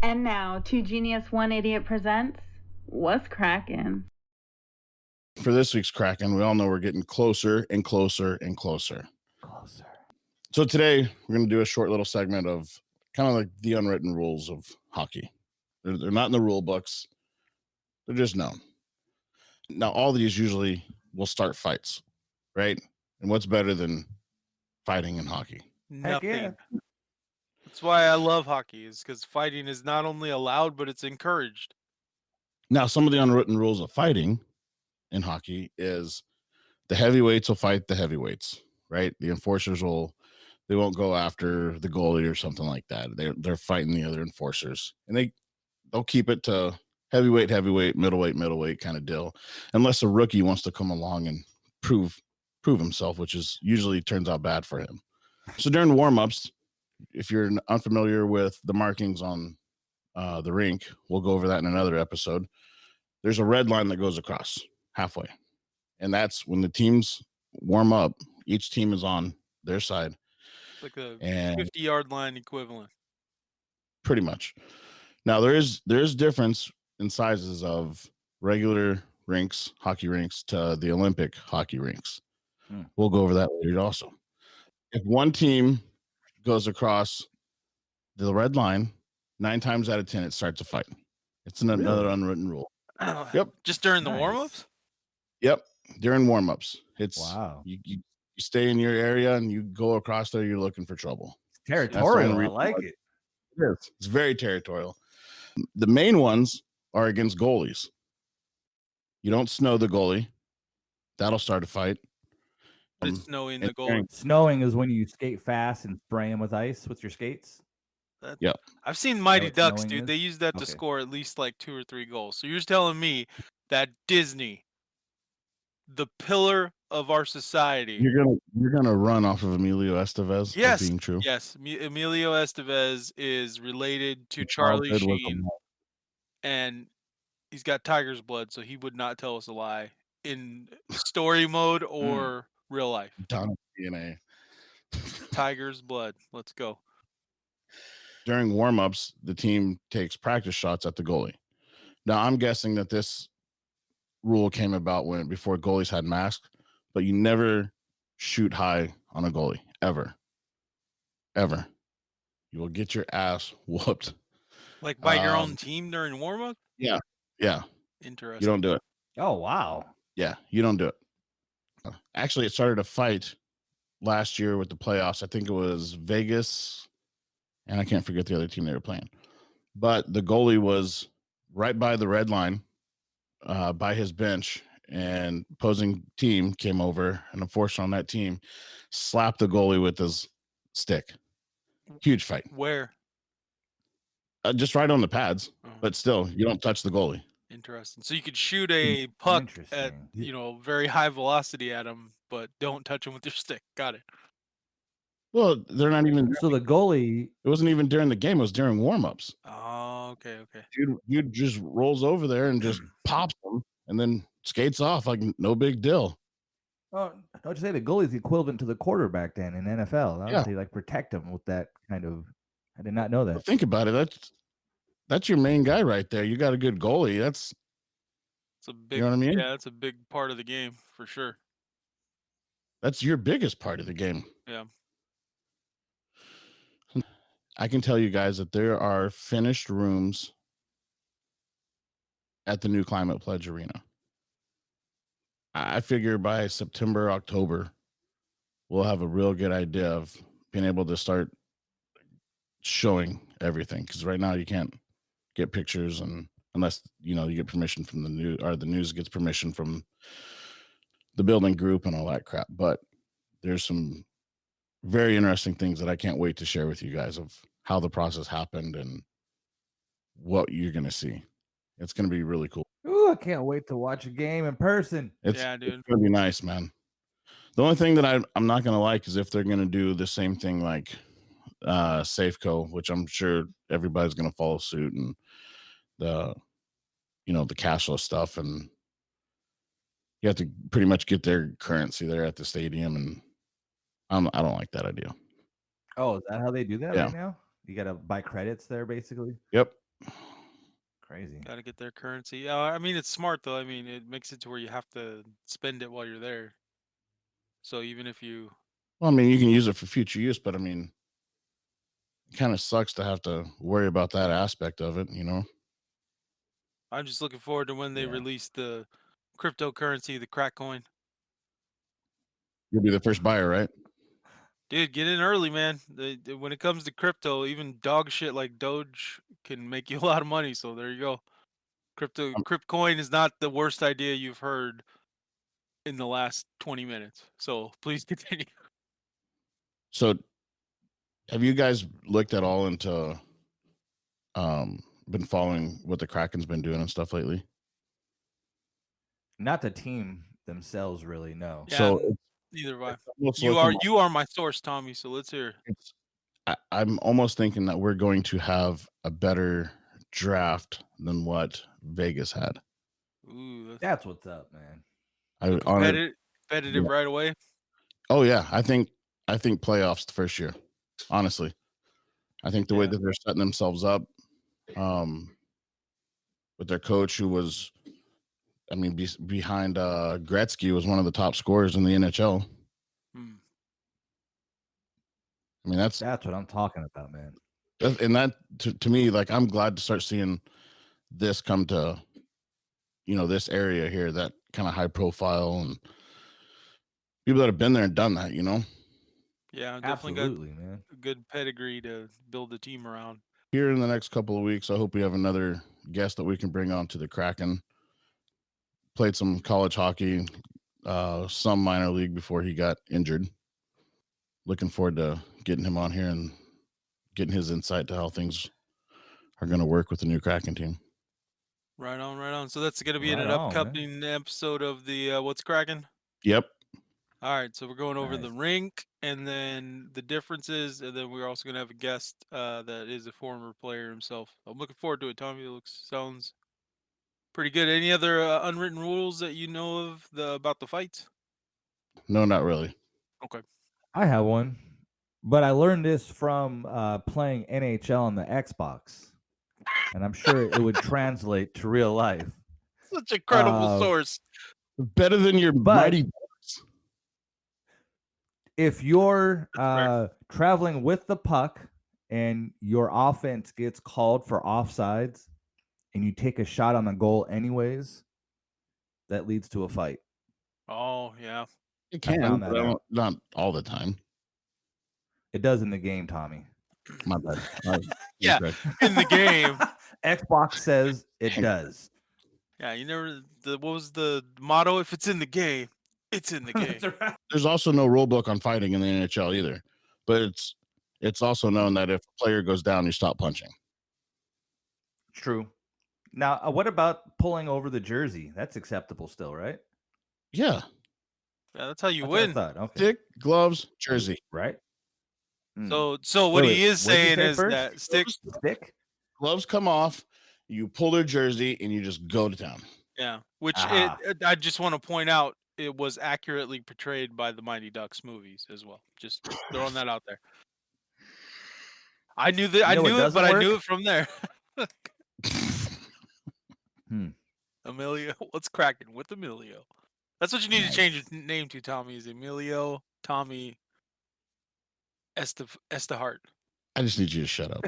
And now, Two Genius, One Idiot presents What's Kraken? For this week's Kraken, we all know we're getting closer and closer and closer. So today, we're going to do a short little segment of kind of like the unwritten rules of hockey. They're not in the rule books. They're just known. Now, all these usually will start fights, right? And what's better than fighting in hockey? Nothing. yeah. That's why I love hockey, is because fighting is not only allowed, but it's encouraged. Now, some of the unwritten rules of fighting in hockey is the heavyweights will fight the heavyweights, right? The enforcers they won't go after the goalie or something like that. They're fighting the other enforcers, and they'll keep it to heavyweight, middleweight kind of deal, unless a rookie wants to come along and prove himself, which is usually turns out bad for him. So during warmups, if you're unfamiliar with the markings on the rink, we'll go over that in another episode. There's a red line that goes across halfway, and that's when the teams warm up. Each team is on their side. It's like a And 50-yard line equivalent. pretty much. Now there's difference in sizes of regular rinks, hockey rinks, to the Olympic hockey rinks. We'll go over that later also. If one team goes across the red line, 9 times out of 10 it starts a fight. It's another unwritten rule. Yep. Just during the Nice. warm-ups? Yep. During warm-ups. It's Wow. you stay in your area and you go across there, you're looking for trouble. Territorial. I reason like why- it. It's very territorial. The main ones are against goalies. You don't snow the goalie. That'll start a fight. It's snowing and the goal. Snowing is when you skate fast and spray them with ice with your skates. Yep. I've seen Mighty what Ducks, snowing dude. is? They use that to Okay. score at least like 2 or 3 goals. So you're telling me that Disney, the pillar of our society. You're gonna run off of Emilio Estevez. Yes. As being true. Yes, Emilio Estevez is related to His Charlie childhood was a Sheen, mess. and he's got tiger's blood, so he would not tell us a lie in story mode or real life. Donald DNA. Tiger's blood. Let's go. During warmups, the team takes practice shots at the goalie. Now, I'm guessing that this rule came about before goalies had masks, but you never shoot high on a goalie ever. You will get your ass whooped. Like by your own team during warm-up? Yeah. Interesting. You don't do it. Oh, wow. Yeah, you don't do it. Actually, it started a fight last year with the playoffs. I think it was Vegas, and I can't forget the other team they were playing. But the goalie was right by the red line, by his bench, and opposing team came over, and unfortunately on that team slapped the goalie with his stick. Huge fight. Where? Just right on the pads, but still, you don't touch the goalie. Interesting. So you could shoot a puck at, Interesting. very high velocity at him, but don't touch him with your stick. Got it. Well, they're not even. So the goalie. It wasn't even during the game. It was during warmups. Oh, okay. Dude just rolls over there and just pops them, and then skates off like no big deal. Oh, don't you say the goalie is the equivalent to the quarterback then in NFL? Yeah. They protect him with that kind of. I did not know that. Well, think about it. That's your main guy right there. You got a good goalie. It's a big. You know what I mean? Yeah, it's a big part of the game for sure. That's your biggest part of the game. Yeah. I can tell you guys that there are finished rooms at the new Climate Pledge Arena. I figure by September, October, we'll have a real good idea of being able to start showing everything. Because right now you can't get pictures, and unless you get permission from the news, or the news gets permission from the building group and all that crap. But there's some very interesting things that I can't wait to share with you guys of how the process happened and what you're going to see. It's going to be really cool. Ooh, I can't wait to watch a game in person. Yeah, dude. It's going to be nice, man. The only thing that I'm not going to like is if they're going to do the same thing like Safeco, which I'm sure everybody's going to follow suit, and the cashless stuff, and you have to pretty much get their currency there at the stadium, and I don't like that idea. Oh, is that how they do that Yeah. right now? You got to buy credits there, basically. Yep. Crazy. Got to get their currency. I mean, it's smart though. I mean, it makes it to where you have to spend it while you're there. So even if you, Well, I mean, you can use it for future use, but I mean, it kind of sucks to have to worry about that aspect of it, you know? I'm just looking forward to when they Yeah. release the cryptocurrency, the crack coin. You'll be the first buyer, right? Dude, get in early, man. When it comes to crypto, even dog shit like Doge can make you a lot of money. So there you go. Cryptcoin is not the worst idea you've heard in the last 20 minutes. So please continue. So have you guys looked at all into been following what the Kraken's been doing and stuff lately? Not the team themselves, really. No. Yeah, So neither have I. it's almost You looking are my source, Tommy. So let's hear. it's I'm almost thinking that we're going to have a better draft than what Vegas had. Ooh, That's what's up, man. I honor, competitive yeah. right away. Oh yeah, I think playoffs the first year. Honestly, I think the way that they're setting themselves up, with their coach, who was, I mean, behind Gretzky, was one of the top scorers in the NHL. Hmm. I mean, that's what I'm talking about, man. and that to me, like, I'm glad to start seeing this come to, you know, this area here, that kind of high profile and people that have been there and done that, you know. Yeah, definitely Absolutely, got man. a good pedigree to build a team around. Here in the next couple of weeks, I hope we have another guest that we can bring on to the Kraken. Played some college hockey, some minor league before he got injured. Looking forward to getting him on here and getting his insight to how things are going to work with the new Kraken team. Right on, right on. So that's going to be in Right an on, upcoming episode of the What's Cracking? Yep. All right, so we're going over the Nice. rink and then the differences, and then we're also going to have a guest that is a former player himself. I'm looking forward to it, Tommy. It sounds pretty good. Any other unwritten rules that you know of about the fights? No, not really. Okay. I have one, but I learned this from playing NHL on the Xbox, and I'm sure it would translate to real life. Such a credible source. Better than your But- mighty Ducks. If you're That's traveling with the puck and your offense gets called for offsides and you take a shot on the goal anyways, that leads to a fight. Oh, yeah. It I can, found but that out. not all the time. It does in the game, Tommy. My bad. Yeah, Okay. in the game. Xbox says it does. Yeah, you never. What was the motto? If it's in the game, it's in the game. There's also no rule book on fighting in the NHL either, but it's also known that if a player goes down, you stop punching. True. Now, what about pulling over the jersey? That's acceptable still, right? Yeah. Yeah, that's how you That's what I win. thought. Okay. Stick, gloves, jersey. Right? Hmm. So what Wait, he is what'd you saying say is first? that stick. Gloves come off, you pull their jersey, and you just go to town. Yeah, which Ah. I just want to point out, it was accurately portrayed by the Mighty Ducks movies as well. Just throwing that out there. I knew that. You I know what knew it, but doesn't I knew work? it from there. Emilio, what's cracking with Emilio? That's what you need to change your name to, Tommy. Is Emilio Tommy Estehart. I just need you to shut up.